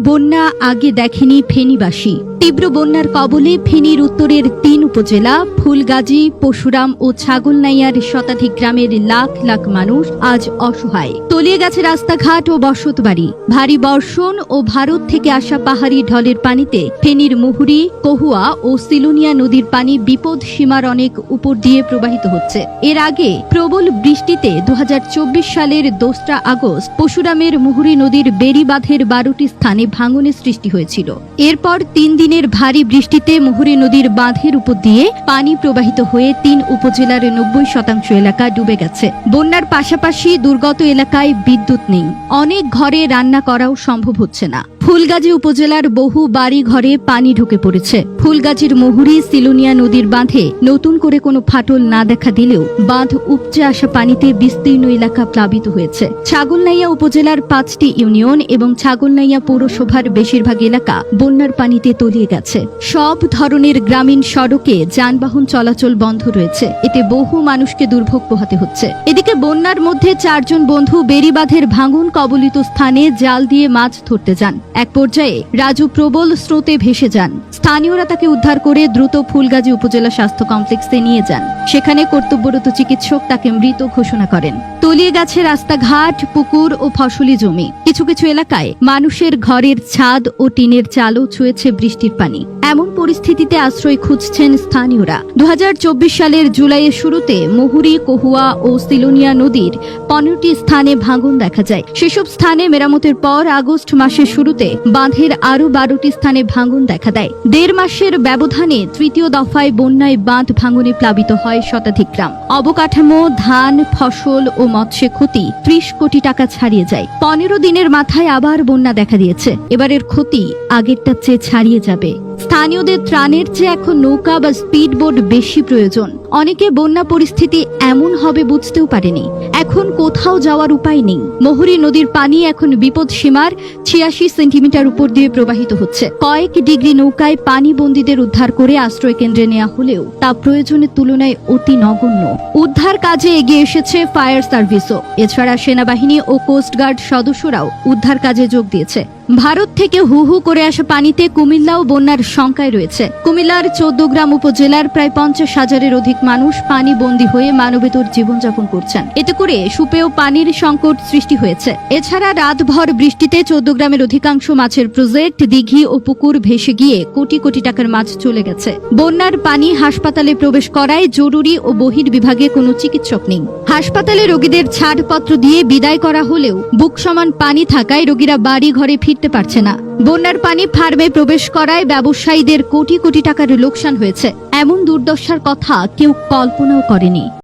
বন্যা আগে দেখেনি ফেনীবাসী। তীব্র বন্যার কবলে ফেনীর উত্তরের ৩ উপজেলা ফুলগাজী, পশুরাম ও ছাগলনাইয়ার শতাধিক গ্রামের লাখ লাখ মানুষ আজ অসহায়। তলিয়ে গেছে রাস্তাঘাট ও বসতবাড়ি। ভারী বর্ষণ ও ভারত থেকে আসা পাহাড়ি ঢলের পানিতে ফেনীর মুহুরী, কহুয়া ও সিলুনিয়া নদীর পানি বিপদ সীমার অনেক উপর দিয়ে প্রবাহিত হচ্ছে। এর আগে প্রবল বৃষ্টিতে ২০২৪ সালের ২রা আগস্ট পশুরামের মুহুরী নদীর বেড়িবাঁধের ১২টি স্থানে ভাঙনের সৃষ্টি হয়েছিল। এরপর ৩ দিনের ভারী বৃষ্টিতে মুহুরী নদীর বাঁধের উপর দিয়ে পানি প্রবাহিত হয়ে ৩ উপজেলার ৯০% এলাকা ডুবে গেছে। বন্যার পাশাপাশি দুর্গত এলাকায় বিদ্যুৎ নেই। অনেক ঘরে রান্না করাও সম্ভব হচ্ছে না। ফুলগাজী উপজেলার বহু বাড়ি ঘরে পানি ঢুকে পড়েছে। ফুলগাজীর মুহুরী, সিলুনিয়া নদীর বাঁধে নতুন করে কোনো ফাটল না দেখা দিলেও বাঁধ উপচে আসা পানিতে বিস্তীর্ণ এলাকা প্লাবিত হয়েছে। ছাগলনাইয়া উপজেলার ৫টি ইউনিয়ন এবং ছাগলনাইয়া পৌরসভার বেশিরভাগ এলাকা বন্যার পানিতে তলিয়ে গেছে। সব ধরনের গ্রামীণ সড়কে যানবাহন চলাচল বন্ধ রয়েছে। এতে বহু মানুষকে দুর্ভোগ পোহাতে হচ্ছে। এদিকে বন্যার মধ্যে ৪ জন বন্ধু বেড়িবাঁধের ভাঙন কবলিত স্থানে জাল দিয়ে মাছ ধরতে যান। এক পর্যায়ে রাজু প্রবল স্রোতে ভেসে যান। স্থানীয়রা তাকে উদ্ধার করে দ্রুত ফুলগাজী উপজেলা স্বাস্থ্য কমপ্লেক্সে নিয়ে যান। সেখানে কর্তব্যরত চিকিৎসক তাকে মৃত ঘোষণা করেন। তলিয়ে গেছে রাস্তাঘাট, পুকুর ও ফসলি জমি। কিছু কিছু এলাকায় মানুষের ঘরের ছাদ ও টিনের চালও ছুঁয়েছে বৃষ্টির পানি। এমন পরিস্থিতিতে আশ্রয় খুঁজছেন স্থানীয়রা। ২০২৪ সালের জুলাইয়ের শুরুতে মুহুরী, কহুয়া ও সিলুনিয়া নদীর ১৫টি স্থানে ভাঙন দেখা যায়। সেসব স্থানে মেরামতের পর আগস্ট মাসের শুরুতে বাঁধের আরও ১২টি স্থানে ভাঙন দেখা দেয়। ১.৫ মাসের ব্যবধানে ৩য় দফায় বন্যায় বাঁধ ভাঙনে প্লাবিত হয় শতাধিক গ্রাম। অবকাঠামো, ধান, ফসল ও মৎস্যে ক্ষতি ৩০ কোটি টাকা ছাড়িয়ে যায়। ১৫ দিনের মাথায় আবার বন্যা দেখা দিয়েছে। এবারের ক্ষতি আগেরটার চেয়ে ছাড়িয়ে যাবে। স্থানীয়দের ত্রাণের চেয়ে এখন নৌকা বা স্পিডবোট বেশি প্রয়োজন। অনেকে বন্যা পরিস্থিতি এমন হবে বুঝতেও পারেনি। এখন কোথাও যাওয়ার উপায় নেই। মুহুরী নদীর পানি এখন বিপদ সীমার ৮৬ সেন্টিমিটার উপর দিয়ে প্রবাহিত হচ্ছে। কয়েক ডিগ্রি নৌকায় পানি বন্দীদের উদ্ধার করে আশ্রয় কেন্দ্রে নেওয়া হলেও তা প্রয়োজনের তুলনায় অতি নগণ্য। উদ্ধার কাজে এগিয়ে এসেছে ফায়ার সার্ভিসও। এছাড়া সেনাবাহিনী ও কোস্টগার্ড সদস্যরাও উদ্ধার কাজে যোগ দিয়েছে। ভারত থেকে হু হু করে আসা পানিতে কুমিল্লাও বন্যার শঙ্কায় রয়েছে। কুমিল্লার ১৪গ্রাম উপজেলার প্রায় ৫০,০০০-এর অধিক মানুষ পানি বন্দী হয়ে মানবেতর জীবনযাপন করছেন। এতে করে সুপেয় পানির সংকট সৃষ্টি হয়েছে। এছাড়া রাতভর বৃষ্টিতে ১৪গ্রামের অধিকাংশ মাছের প্রজেক্ট, দিঘি ও পুকুর ভেসে গিয়ে কোটি কোটি টাকার মাছ চলে গেছে। বন্যার পানি হাসপাতালে প্রবেশ করায় জরুরি ও বহির্বিভাগে কোনো চিকিৎসক নেই। হাসপাতালে রোগীদের ছাড়পত্র দিয়ে বিদায় করা হলেও বুক সমান পানি থাকায় রোগীরা বাড়ি ঘরে ফিরতে পারছে না। বন্যার পানি ফার্মে প্রবেশ করায় ব্যবসায়ীদের কোটি কোটি টাকার লোকসান হয়েছে। এমন দুর্দশার কথা কেউ কল্পনাও করেনি।